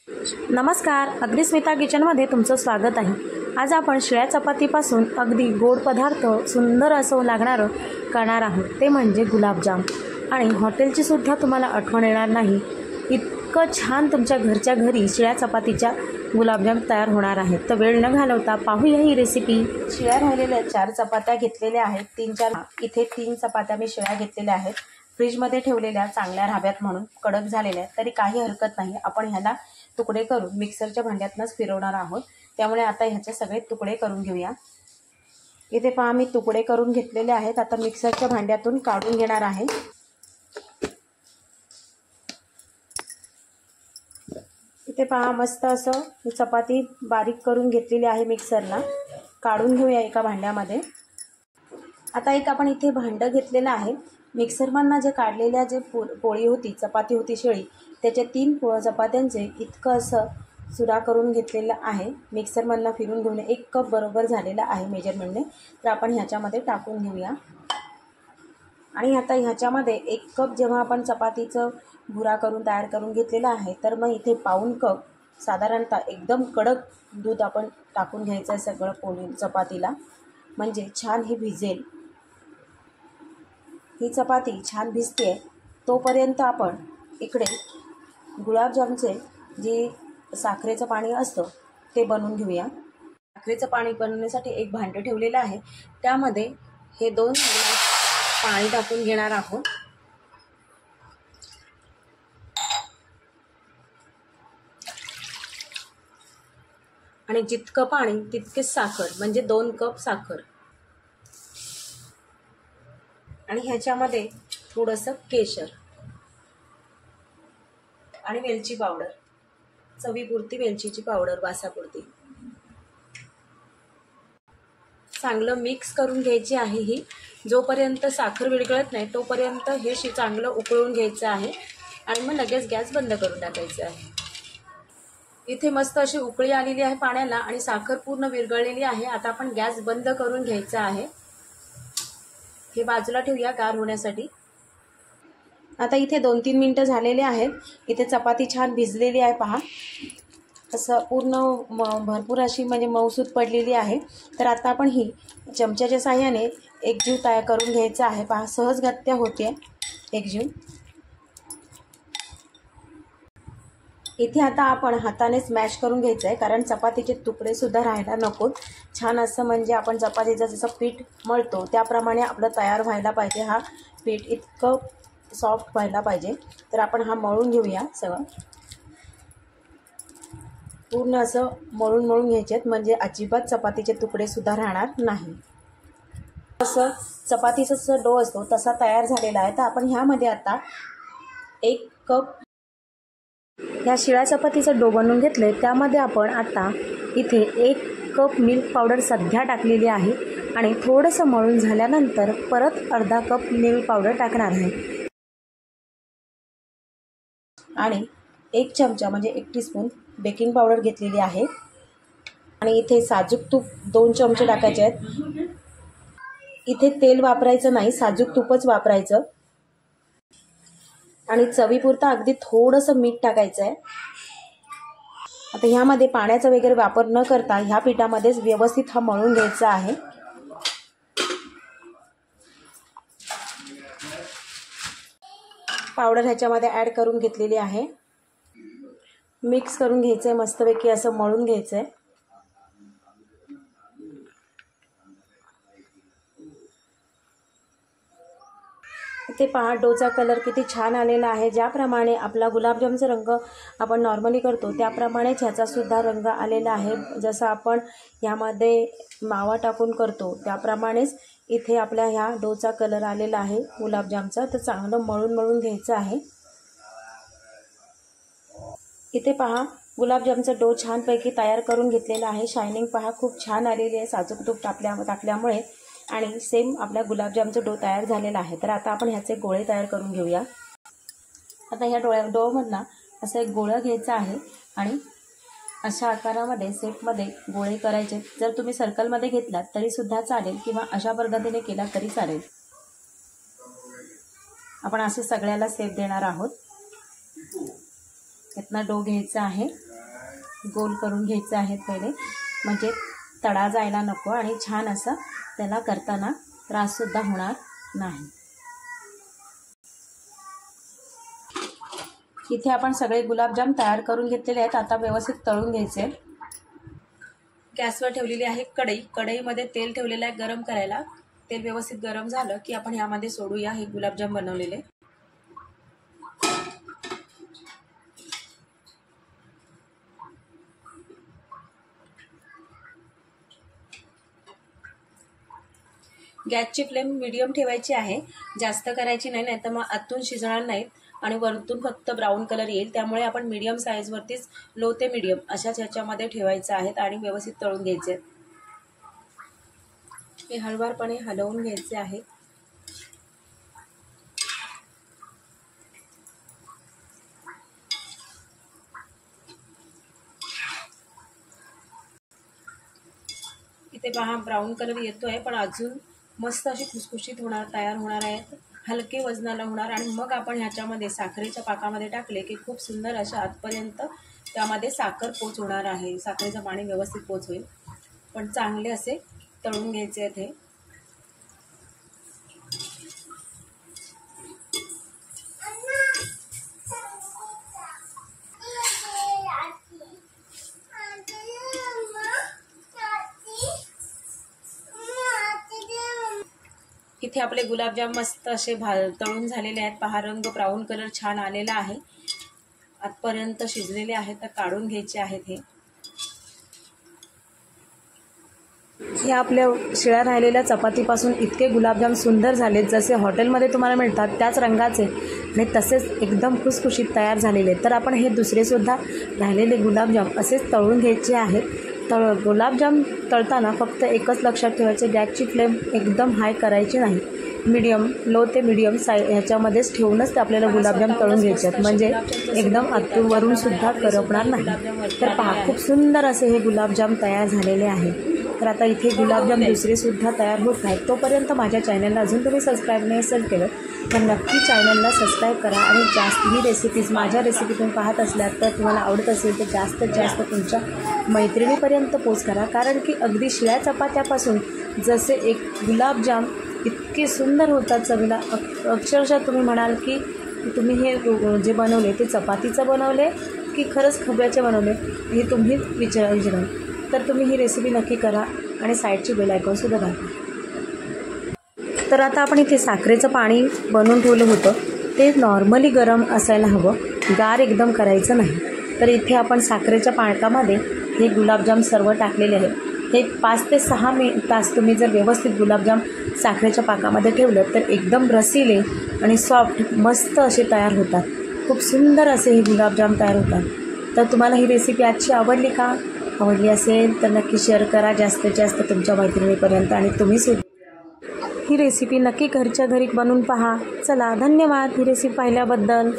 नमस्कार, अग्निस्मिता किचनमध्ये तुमचं स्वागत आहे। आज आपण शिळ्या चपातीपासून अगदी गोड पदार्थ सुंदर असं लागणारं करणार आहोत, ते म्हणजे गुलाबजाम। आणि हॉटेलची सुद्धा तुम्हाला आठवण येणार नाही, इतकं छान तुमच्या घरच्या घरी शिळ्या चपातीच्या गुलाबजाम तयार होणार आहेत। तर वेळ न घालवता पाहूया ही रेसिपी। शिळ्या राहिलेल्या 4 चपात्या घेतलेल्या आहेत, 3-4 इथे 3 चपात्या मी शिळ्या घेतलेल्या आहेत। फ्रीजमध्ये ठेवलेल्या चांगल्या राहाव्यात म्हणून, कडक झालेल्या तरी काही हरकत नाही। आपण ह्याला तुकडे करून मिक्सरच्या भांड्यातनंच फिरवणार आहोत, त्यामुळे आता ह्याचे सगळे तुकडे करून घेऊया। इथे पहा मी तुकडे करून घेतलेले आहेत, आता मिक्सरच्या भांड्यातून काढून घेणार आहे। इथे पहा मस्त असं मी चपाती बारीक करून घेतलेली आहे, मिक्सरला काढून घेऊया एका भांड्यामध्ये। आता एक आपण इथे भांडं घेतलेलं आहे, मिक्सरमधनं जे काढलेल्या जे पोळी होती, चपाती होती शिळी, त्याच्या 3 चपात्यांचे इतकं असं चुरा करून घेतलेलं आहे। मिक्सरमधनं फिरून घेऊन 1 कप बरोबर झालेला आहे मेजरमेंटने। तर आपण ह्याच्यामध्ये टाकून घेऊया। आणि आता ह्याच्यामध्ये 1 कप जेव्हा आपण चपातीचं भुरा करून तयार करून घेतलेला आहे, तर मग इथे पाऊण कप साधारणतः एकदम कडक दूध आपण टाकून घ्यायचं आहे सगळं पोळी चपातीला, म्हणजे छान ही भिजेल। ही चपाती छान भिजते तोपर्यंत आपण इकडे गुलाबजामचे जे साखरेचं पाणी असतं ते बनवून घेऊया। साखरेचं पाणी बनवण्यासाठी एक भांडं ठेवलेलं आहे, त्यामध्ये हे 2 ग्लास पाणी टाकून घेणार आहोत। आणि जितकं पाणी तितकेच साखर, म्हणजे 2 कप साखर। आणि ह्याच्यामध्ये थोडंसं केशर आणि वेलची पावडर, चवीपुरती वेलचीची पावडर वासापुरती, चांगलं मिक्स करून घ्यायची आहे। ही जोपर्यंत साखर विरघळत नाही तोपर्यंत हे चांगलं उकळून घ्यायचं आहे आणि मग लगेच गॅस बंद करून टाकायचा आहे। इथे मस्त अशी उकळी आलेली आहे पाण्याला आणि साखर पूर्ण विरघळलेली आहे। आता आपण गॅस बंद करून घ्यायचा आहे, हे बाजूला ठेवूया गार होण्यासाठी। आता इथे 2-3 मिनिटं झालेले आहेत। इथे चपाती छान भिजलेली आहे, पहा असं पूर्ण भरपूर अशी म्हणजे मऊसूत पडलेली आहे। तर आता आपण ही चमच्याच्या साहाय्याने एकजीव तयार करून घ्यायचा आहे, पहा सहजगत्या होते एकजीव। इथे आता आपण हाताने स्मॅश करून घ्यायचं आहे, कारण चपातीचे तुकडे सुद्धा राहायला नकोत। छान असं म्हणजे आपण चपातीचं जसं पीठ मळतो त्याप्रमाणे आपलं तयार व्हायला पाहिजे। हा पीठ इतकं सॉफ्ट व्हायला पाहिजे। तर आपण हा मळून घेऊया सगळं, पूर्ण असं मळून घ्यायचेत, म्हणजे अजिबात चपातीचे तुकडे सुद्धा राहणार नाही। असं चपातीचा जसा डो असतो तसा तयार झालेला आहे। तर आपण ह्यामध्ये आता 1 कप ह्या शिळ्या चपातीचा डो बनवून घेतले, त्यामध्ये आपण आता इथे 1 कप मिल्क पावडर सध्या टाकलेली आहे आणि थोडंसं मळून झाल्यानंतर परत अर्धा कप मिल्क पावडर टाकणार आहे। आणि 1 चमचा म्हणजे 1 टीस्पून बेकिंग पावडर घेतलेली आहे। आणि इथे साजूक तूप 2 चमचे टाकायचे आहेत। इथे तेल वापरायचं नाही, साजूक तूपच वापरायचं। आणि चवीपुरता अगदी थोडंसं मीठ टाकायचं आहे। आता ह्यामध्ये पाण्याचा वगैरे वापर न करता ह्या पिठामध्येच व्यवस्थित हा मळून घ्यायचा आहे। पावडर ह्याच्यामध्ये ॲड करून घेतलेली आहे, मिक्स करून घ्यायचं आहे, मस्तपैकी असं मळून घ्यायचं आहे। इथे पहा डोचा कलर किती छान आलेला आहे। ज्याप्रमाणे आपला गुलाबजामचा रंग आपण नॉर्मली करतो त्याप्रमाणेच ह्याचा सुद्धा रंग आलेला आहे। जसं आपण ह्यामध्ये मावा टाकून करतो त्याप्रमाणेच इथे आपल्या ह्या डोचा कलर आलेला आहे गुलाबजामचा। तर चांगलं मळून घ्यायचं आहे। इथे पहा गुलाबजामचा डो छानपैकी तयार करून घेतलेला आहे। शायनिंग पहा खूप छान आलेली आहे साजूक तूप टाकल्यामुळे, आणि सेम आपल्या गुलाबजामचा डो तयार झालेला आहे। तर आता आपण ह्याचे गोळे तयार करून घेऊया। आता ह्या डोमधनं असं एक गोळा घ्यायचा आहे आणि अशा आकारामध्ये शेपमध्ये गोळे करायचे। जर तुम्ही सर्कलमध्ये घेतलात तरी सुद्धा चालेल किंवा अशा पद्धतीने केला तरी चालेल। आपण असे सगळ्याला शेप देणार आहोत। इतना डो घ्यायचा आहे गोल करून घ्यायचे आहेत पहिले, म्हणजे तडा जायला नको आणि छान असं त्याला करताना त्राससुद्धा होणार नाही. इथे आपण सगळे गुलाबजाम तयार करून घेतलेले आहेत. आता व्यवस्थित तळून घ्यायचे. गॅसवर ठेवलेली आहे कढई. कढईमध्ये तेल ठेवलेलं आहे गरम करायला. तेल व्यवस्थित गरम झालं की आपण यामध्ये सोडूया हे गुलाबजाम बनवलेले. गॅसची फ्लेम मीडियम ठेवायची आहे, जास्त करायची नाही, नाहीतर मग आतून शिजणार नाहीत आणि वरतून फक्त ब्राऊन कलर येईल. त्यामुळे आपण मीडियम साईजवरतीच लो ते मीडियम अशाच ह्याच्यामध्ये ठेवायचं आहेत आणि व्यवस्थित तळून घ्यायचे. हे हळूवारपणे हलवून घ्यायचे आहेत. इथे पहा ब्राऊन कलर येतोय, पण अजून मस्त अशी खुसखुशीत तयार होणार आहेत. हलके वजनाला होणार आणि मग आपण ह्याच्यामध्ये साखरेच्या पाकामध्ये टाकले की खूप सुंदर अशा आतपर्यंत त्यामध्ये साखर पोच होणार आहे. साखरेचं पाणी व्यवस्थित पोच होईल. पण चांगले असे तळून घ्यायचे आहेत हे. इथे आपले गुलाबजाम मस्त असे तळून झालेले आहेत. पहा रंग ब्राऊन कलर छान आलेला आहे. आतपर्यंत शिजलेले आहेत, तर काढून घ्यायचे आहेत. हे आपल्या शिळ्या राहिलेल्या चपातीपासून इतके गुलाबजाम सुंदर झालेत, जसे हॉटेलमध्ये तुम्हाला मिळतात त्याच रंगाचे आणि तसेच एकदम खुसखुशीत तयार झालेले. तर आपण हे दुसरेसुद्धा राहिलेले गुलाबजाम असेच तळून घ्यायचे आहेत. गुलाबजाम तळताना फक्त एकच लक्षात ठेवायचे, गॅसची फ्लेम एकदम हाय करायची नाही, मीडियम लो ते मीडियम ह्याच्यामध्येच ठेवूनच आपल्याला गुलाबजाम तळून घ्यायचे आहेत, म्हणजे एकदम आतून सुद्धा करपणार नाही. तर पहा खूप सुंदर असे हे गुलाबजाम तयार झालेले आहे. तर आता इथे गुलाबजाम दुसरेसुद्धा तयार होत आहेत. तोपर्यंत माझ्या चॅनलला अजून तुम्ही सबस्क्राईब नाही असेल केलं तर नक्की चॅनलला सबस्क्राईब करा आणि जास्त ही रेसिपीज माझ्या रेसिपी तुम्ही पाहत असल्यास तर तुम्हाला आवडत असेल तर जास्तीत जास्त तुमच्या मैत्रिणीपर्यंत पोस्ट करा. कारण की अगदी शिळ्या चपात्यापासून जसे एक गुलाबजाम इतके सुंदर होतात चवीला, अक्षरशः तुम्ही म्हणाल की तुम्ही हे जे बनवले ते चपातीचं बनवले की खरंच खव्याचे बनवले, हे तुम्हीच विचारा. तर तुम्ही ही रेसिपी नक्की करा आणि साईडची बेल आयकॉनसुद्धा दाबा. तर आता आपण इथे साखरेचं पाणी बनवून ठेवलं होतं, ते नॉर्मली गरम असायला हवं, गार एकदम करायचं नाही. तर इथे आपण साखरेच्या पाण्यामध्ये हे गुलाबजाम सर्व टाकलेले आहेत. हे 5 ते 6 तास तुम्ही जर व्यवस्थित गुलाबजाम साखरेच्या पाकामध्ये ठेवलं तर एकदम रसीले आणि सॉफ्ट मस्त असे तयार होतात. खूप सुंदर असे हे गुलाबजाम तयार होतात. तर तुम्हाला ही रेसिपी आजची आवडली का? आवडली असेल तर नक्की शेअर करा जास्तीत जास्त तुमच्या मैत्रिणीपर्यंत आणि तुम्हीसुद्धा ही रेसिपी नक्की घरच्या घरी बनवून पहा. चला धन्यवाद ही रेसिपी पाहिल्याबद्दल.